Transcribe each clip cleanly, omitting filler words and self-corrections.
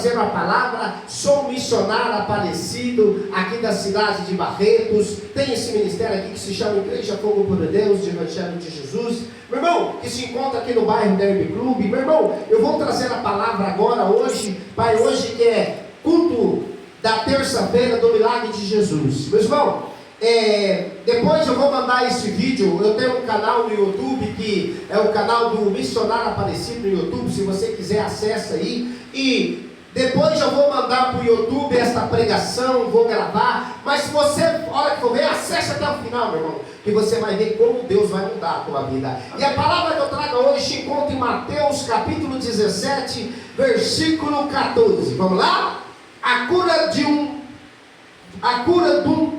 trazendo a palavra. Sou missionário Aparecido, aqui da cidade de Barretos. Tem esse ministério aqui que se chama Igreja Fogo por Deus, de Evangelho de Jesus. Meu irmão, que se encontra aqui no bairro Derby Club. Meu irmão, eu vou trazer a palavra agora, hoje, Pai, hoje que é culto da terça-feira do milagre de Jesus. Meu irmão, depois eu vou mandar esse vídeo. Eu tenho um canal no YouTube, que é o canal do Missionário Aparecido no YouTube. Se você quiser, acessa aí. E depois eu vou mandar para o YouTube esta pregação, vou gravar. Mas se você, a hora que for ver, acesse até o final, meu irmão, que você vai ver como Deus vai mudar a tua vida. E a palavra que eu trago hoje se encontra em Mateus capítulo 17, versículo 14. Vamos lá? A cura de um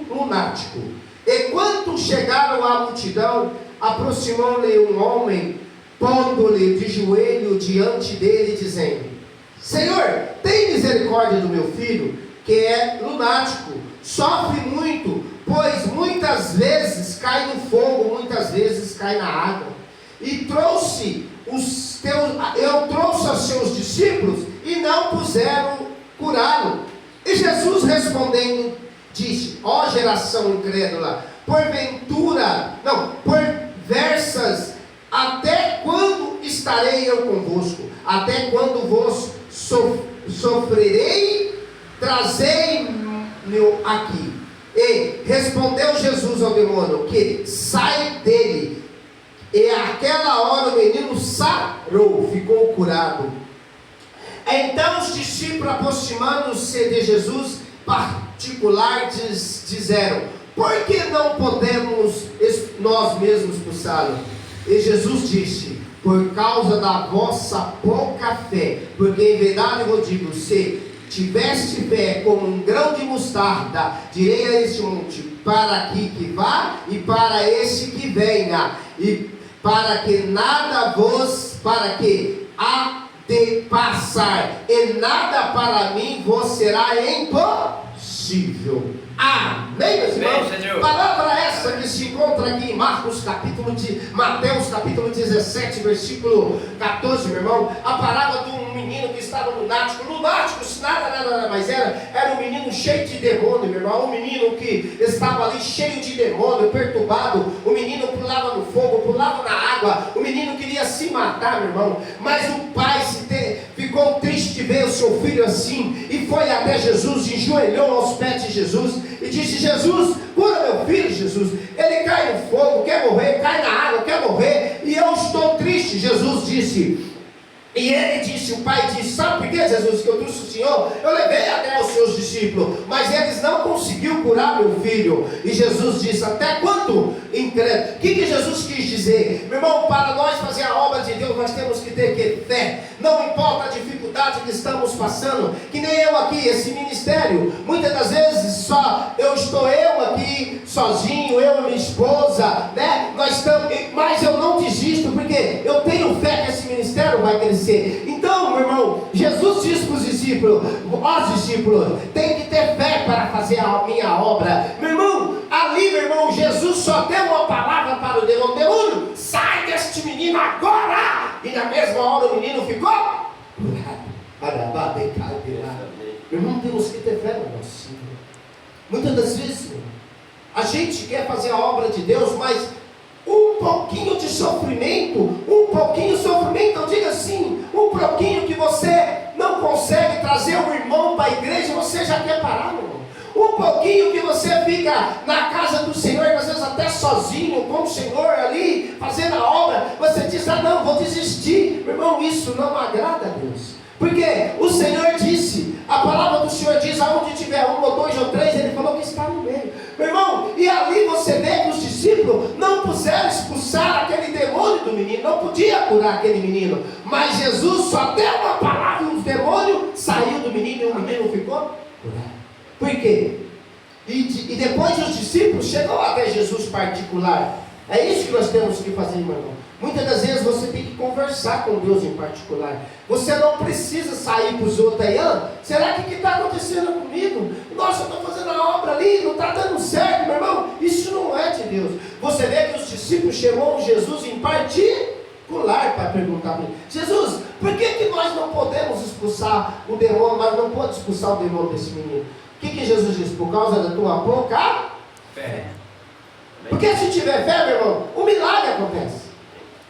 lunático. E quando chegaram à multidão, aproximou-lhe um homem, pondo-lhe de joelho diante dele, dizendo: Senhor, tem misericórdia do meu filho, que é lunático, sofre muito, pois muitas vezes cai no fogo, muitas vezes cai na água. E eu trouxe aos seus discípulos, e não puderam curá-lo. E Jesus respondendo, disse: ó geração incrédula, perversas, até quando estarei eu convosco? Até quando vos sofrerei? Trazei-me aqui. E respondeu Jesus ao demônio, que sai dele. E àquela hora o menino sarou, ficou curado. Então os discípulos, aproximando-se de Jesus particular, disseram: por que não podemos nós mesmos expulsá-lo? E Jesus disse: por causa da vossa pouca fé. Porque em verdade eu vos digo, se tiveste fé como um grão de mostarda, direi a este monte: para aqui que vá, e para esse que venha, e para que há de passar, e nada para mim vos será impossível. Amém, meus irmãos? Palavra essa que se encontra aqui em Mateus capítulo 17, versículo 14, meu irmão. A palavra de um menino que estava lunático, se nada mais era um menino cheio de demônio, meu irmão. Um menino que estava ali cheio de demônio, perturbado. O menino pulava no fogo, pulava na água. O menino queria se matar, meu irmão. Mas o pai ficou triste de ver o seu filho assim, e foi até Jesus, enjoelhou aos pés de Jesus e disse: Jesus, cura meu filho, Jesus. Ele cai no fogo, quer morrer, cai na água, quer morrer, e eu estou triste. Jesus disse, e ele disse, o pai disse: sabe por que, Jesus, que eu trouxe o Senhor? Eu levei até os seus discípulos, mas eles não conseguiram curar meu filho. E Jesus disse: até quando, incrédulo? O que Jesus quis dizer? Meu irmão, para nós fazer a obra de Deus, nós temos que ter fé. Não importa a dificuldade que estamos passando, que nem eu aqui, esse ministério, muitas das vezes estou aqui sozinho, eu e minha esposa, né? Nós estamos, mas eu não desisto, porque eu tenho fé que esse ministério vai crescer. Então, meu irmão, Jesus disse para os discípulos: tem que ter fé para fazer a minha obra. Meu irmão, ali, meu irmão, Jesus só deu uma palavra para o demônio: demônio, sai deste menino agora! E na mesma hora o menino ficou curado. Meu irmão, temos que ter fé no nosso Senhor. Muitas das vezes, a gente quer fazer a obra de Deus, mas um pouquinho de sofrimento, eu digo assim, um pouquinho que você não consegue trazer um irmão para a igreja, você já quer parar, meu irmão. Um pouquinho que você fica na casa do Senhor, às vezes até sozinho, com o Senhor ali, fazendo a obra, você diz: ah não, vou desistir. Meu irmão, isso não agrada a Deus. Porque o Senhor disse, a palavra do Senhor diz: aonde tiver um ou dois ou três, Ele falou que está no meio. Meu irmão, e ali você vê que os discípulos não puderam expulsar aquele demônio do menino, não podia curar aquele menino, mas Jesus só deu uma palavra e o demônio saiu do menino e o menino ficou curado. Por quê? E depois os discípulos chegou até Jesus particular. É isso que nós temos que fazer, meu irmão. Muitas das vezes você tem que conversar com Deus em particular. Você não precisa sair para os outros aí: ah, será que está acontecendo comigo? Nossa, eu estou fazendo a obra ali, não está dando certo, meu irmão. Isso não é de Deus. Você vê que os discípulos chamou Jesus em particular. particular para perguntar para ele: Jesus, por que nós não podemos expulsar o demônio, mas não pode expulsar o demônio desse menino? O que Jesus disse? Por causa da tua pouca fé. Porque se tiver fé, meu irmão, o milagre acontece.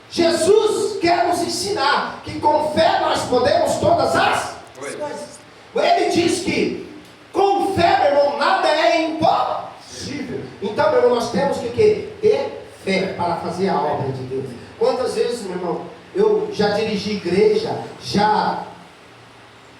Jesus quer nos ensinar que com fé nós podemos todas as coisas. Ele diz que com fé, meu irmão, nada é impossível. Então, meu irmão, nós temos que ter fé para fazer a obra de Deus. Quantas vezes, meu irmão, eu já dirigi igreja, já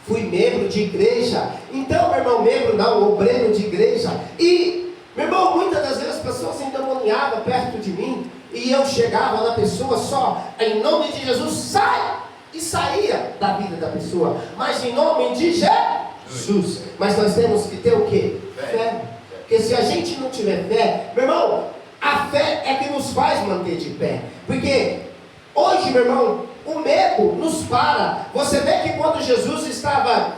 fui membro de igreja. Então, meu irmão, membro não, obreiro de igreja. E, meu irmão, muitas das vezes as pessoas endemoniavam perto de mim. E eu chegava na pessoa só, em nome de Jesus, sai! E saía da vida da pessoa. Mas em nome de Jesus. Mas nós temos que ter o quê? Fé. Porque se a gente não tiver fé, meu irmão, a fé é que nos faz manter de pé. Porque hoje, meu irmão, o medo nos para. Você vê que quando Jesus estava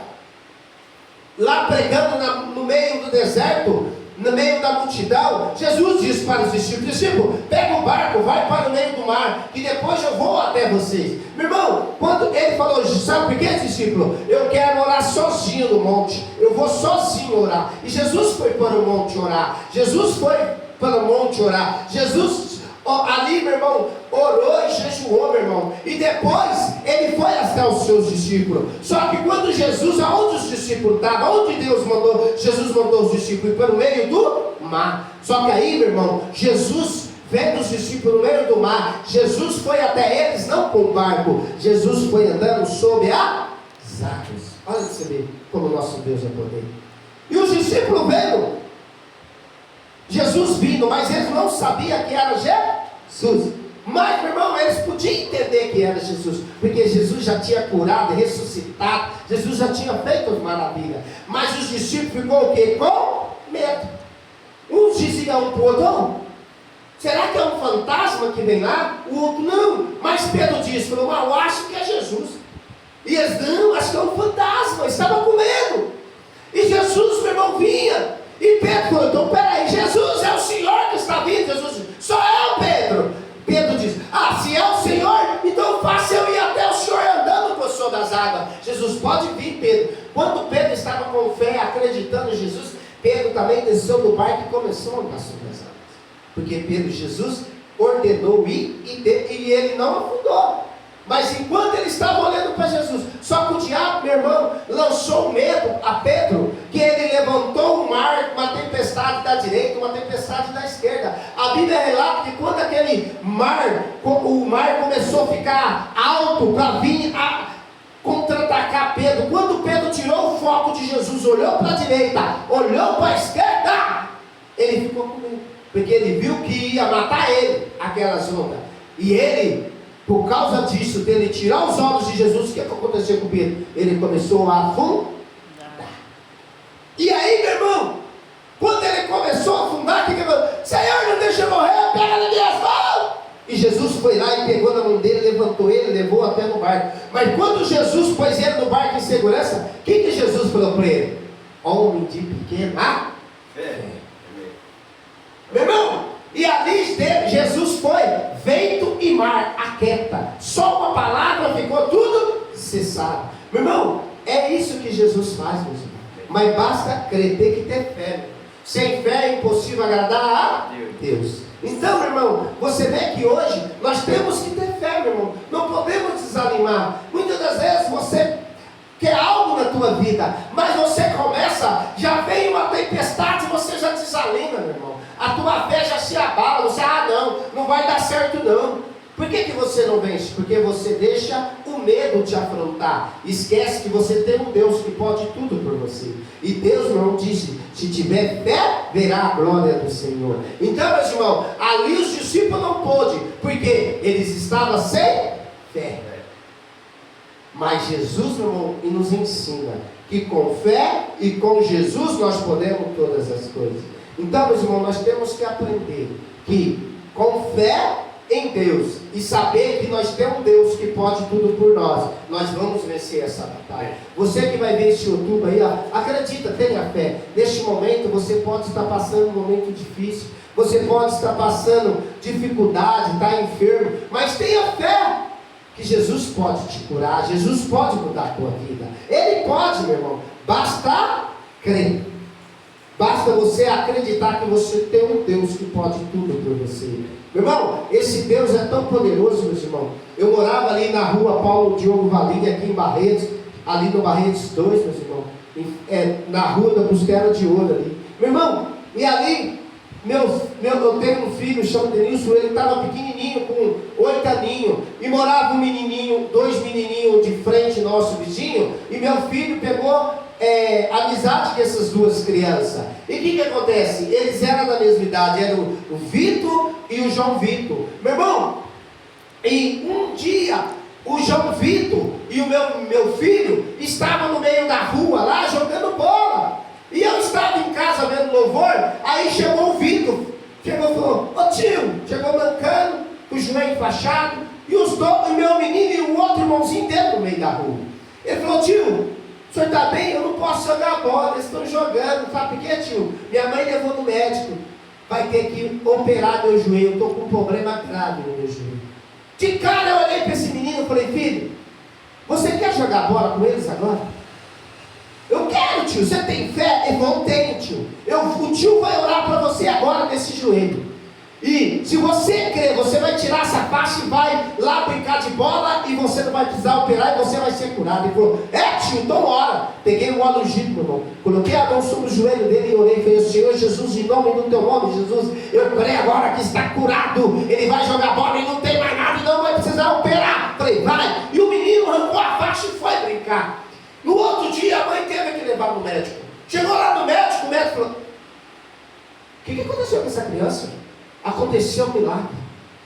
lá pregando no meio do deserto, no meio da multidão, Jesus disse para os discípulos: discípulo, pega o barco, vai para o meio do mar, e depois eu vou até vocês. Meu irmão, quando ele falou: sabe por quê, discípulo? Eu quero orar sozinho no monte, eu vou sozinho orar. E Jesus foi para o monte orar. Jesus foi para o monte orar. Jesus ali, meu irmão, orou e jejuou, meu irmão. E depois ele foi até os seus discípulos. Só que quando Jesus, aonde os discípulos estavam, onde Deus mandou, Jesus mandou os discípulos para o meio do mar. Só que aí, meu irmão, Jesus vendo os discípulos no meio do mar, Jesus foi até eles, não com o barco. Jesus foi andando sobre as águas. Olha você ver como o nosso Deus é poder. E os discípulos vendo Jesus vindo, mas eles não sabiam que era Jesus. Mas, meu irmão, eles podiam entender que era Jesus, porque Jesus já tinha curado, ressuscitado, Jesus já tinha feito as maravilhas. Mas os discípulos ficou o quê? Com medo. Uns diziam um para o outro: oh, será que é um fantasma que vem lá? O outro: não. Mas Pedro disse: falou, eu acho que é Jesus. E eles: não, acho que é um fantasma. Estava com medo. E Jesus, meu irmão, vinha. E Pedro falou: então peraí, Jesus é o Senhor que está vindo. Jesus disse: só eu, Pedro. Pedro diz: ah, se é o Senhor, então faça eu ir até o Senhor andando por sobre as águas. Jesus: pode vir, Pedro. Quando Pedro estava com fé, acreditando em Jesus, Pedro também desceu do barco e começou a andar sobre as águas. Porque Pedro, Jesus ordenou ir e ele não afundou. Mas enquanto ele estava olhando para Jesus, só que o diabo, meu irmão, lançou medo a Pedro, que ele levantou o mar, uma tempestade da direita, uma tempestade da esquerda. A Bíblia relata que quando aquele mar, o mar começou a ficar alto para vir a contra-atacar Pedro, quando Pedro tirou o foco de Jesus, olhou para a direita, olhou para a esquerda, ele ficou com medo, porque ele viu que ia matar ele, aquelas ondas. E ele, por causa disso, dele tirar os olhos de Jesus, o que aconteceu com Pedro? Ele começou a afundar. E aí, meu irmão, quando ele começou a afundar, o que ele falou? Senhor, não deixa eu morrer, pega nas minhas mãos. E Jesus foi lá e pegou na mão dele, levantou ele, levou até no barco. Mas quando Jesus pôs ele no barco em segurança, o que Jesus falou para ele? Homem de pequena fé. Meu irmão, e ali Jesus foi, vento e mar aquieta. Só uma palavra ficou tudo cessado. Meu irmão, é isso que Jesus faz, meus irmãos. Mas basta crer, tem que ter fé. Sem fé é impossível agradar a Deus. Então, meu irmão, você vê que hoje nós temos que ter fé, meu irmão. Não podemos desanimar. Muitas das vezes você quer algo na tua vida, mas você começa, já vem uma tempestade e você já desanima, meu irmão. A tua fé já se abala, você: não vai dar certo não. Por que você não vence? Porque você deixa o medo te afrontar. Esquece que você tem um Deus que pode tudo por você. E Deus, meu irmão, disse: se tiver fé, verá a glória do Senhor. Então, meus irmãos, ali os discípulos não pôde, porque eles estavam sem fé. Mas Jesus, meu irmão, nos ensina que com fé e com Jesus nós podemos todas as coisas. Então, meus irmãos, nós temos que aprender que com fé em Deus e saber que nós temos um Deus que pode tudo por nós, nós vamos vencer essa batalha. Você que vai ver esse outubro aí, acredita, tenha fé. Neste momento você pode estar passando um momento difícil, você pode estar passando dificuldade, está enfermo, mas tenha fé. que Jesus pode te curar, Jesus pode mudar a tua vida. Ele pode, meu irmão. Basta crer. Basta você acreditar que você tem um Deus que pode tudo por você. Meu irmão, esse Deus é tão poderoso, meus irmãos. Eu morava ali na rua Paulo Diogo Valim, aqui em Barretos, ali no Barretos 2, meus irmãos, na rua da Costela de Ouro ali. Meu irmão, e ali, eu tenho um filho, chama Denilson, ele estava pequenininho, com 8 aninhos, e morava um menininho, 2 menininhos de frente, nosso vizinho, e meu filho pegou amizade com essas duas crianças. E o que acontece? Eles eram da mesma idade, eram o Vitor e o João Vitor. Meu irmão, e um dia o João Vitor e o meu filho estavam no meio da rua lá jogando bola. E eu estava em casa vendo louvor. Aí chegou o Vitor, chegou e falou: ô tio, chegou mancando, com o joelho enfaixado, e o meu menino e o outro irmãozinho dele no meio da rua. Ele falou: tio, o senhor está bem? Eu não posso jogar bola, eles estão jogando. Sabe por quê, tio? Minha mãe levou no médico, vai ter que operar meu joelho, eu estou com um problema grave no meu joelho. De cara eu olhei para esse menino e falei: filho, você quer jogar bola com eles agora? Eu quero, tio. Você tem fé? Ele falou: tenho, tio. O tio vai orar para você agora nesse joelho. E se você crer, você vai tirar essa faixa e vai lá brincar de bola, e você não vai precisar operar e você vai ser curado. Ele falou: tio, então ora. Peguei um óleo ungido, meu irmão, coloquei a mão sobre o joelho dele e orei e falei: Senhor Jesus, em nome do teu nome, Jesus, eu creio agora que está curado. Ele vai jogar bola e não tem mais nada e não vai precisar operar. Falei: vai. E o menino arrancou a faixa e foi brincar. No outro dia a mãe teve que levar no médico. Chegou lá no médico, o médico falou: o que aconteceu com essa criança? Aconteceu um milagre.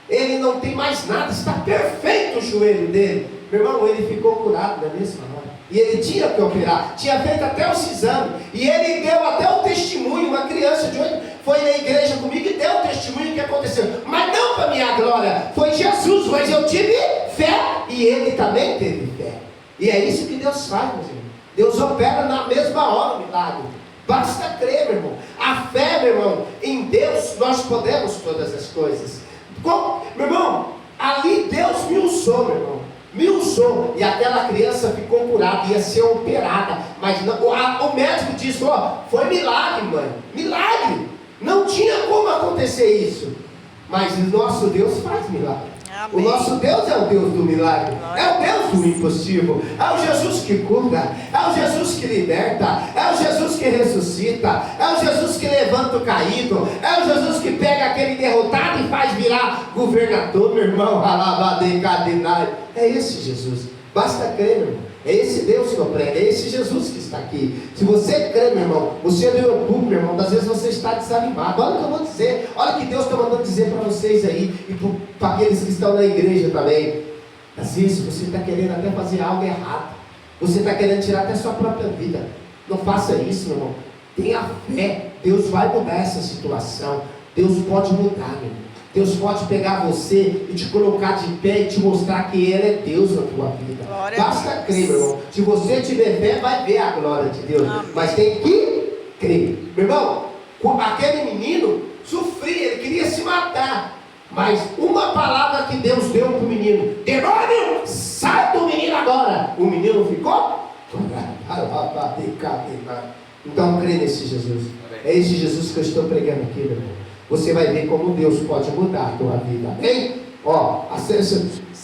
Ele não tem mais nada, está perfeito o joelho dele. Meu irmão, ele ficou curado na mesma hora. E ele tinha que operar, tinha feito até os exames. E ele deu até o testemunho. Uma criança de 8 foi na igreja comigo e deu o testemunho que aconteceu. Mas não para minha glória, foi Jesus. Mas eu tive fé e ele também teve fé. E é isso que Deus faz, meu irmão. Deus opera na mesma hora o milagre. Basta crer, meu irmão. A fé, meu irmão, em Deus nós podemos todas as coisas. Meu irmão, ali Deus me usou, meu irmão. Me usou. E aquela criança ficou curada, ia ser operada. Mas não, o médico disse: foi milagre, mãe. Milagre. Não tinha como acontecer isso. Mas o nosso Deus faz milagre. Amém. O nosso Deus é o Deus do milagre, é o Deus do impossível, é o Jesus que cura, é o Jesus que liberta, é o Jesus que ressuscita, é o Jesus que levanta o caído, é o Jesus que pega aquele derrotado e faz virar governador, meu irmão. É esse Jesus. Basta crer, meu irmão. É esse Deus que eu prego, é esse Jesus que está aqui. Se você crê, meu irmão, você é do YouTube, meu irmão, às vezes você está desanimado. Olha o que eu vou dizer, olha o que Deus está mandando dizer para vocês aí, e para aqueles que estão na igreja também. Às vezes você está querendo até fazer algo errado, você está querendo tirar até a sua própria vida. Não faça isso, meu irmão. Tenha fé, Deus vai mudar essa situação. Deus pode mudar, meu irmão. Deus pode pegar você e te colocar de pé e te mostrar que Ele é Deus na tua vida. Glória. Basta crer, meu irmão. Se você tiver fé, vai ver a glória de Deus. Amém. Mas tem que crer. Meu irmão, aquele menino sofria, ele queria se matar. Mas uma palavra que Deus deu para o menino: demônio, sai do menino agora. O menino ficou? Então crê nesse Jesus. É esse Jesus que eu estou pregando aqui, meu irmão. Você vai ver como Deus pode mudar a tua vida. Amém?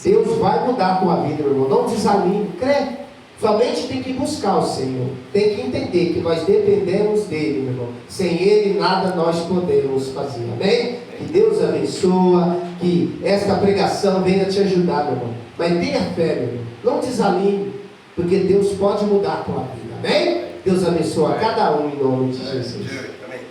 Deus vai mudar a tua vida, meu irmão. Não desanime, crê. Somente tem que buscar o Senhor. Tem que entender que nós dependemos dEle, meu irmão. Sem Ele nada nós podemos fazer. Amém? Que Deus abençoa. Que esta pregação venha te ajudar, meu irmão. Mas tenha fé, meu irmão. Não desanime, porque Deus pode mudar a tua vida. Amém? Deus abençoa cada um em nome de Jesus.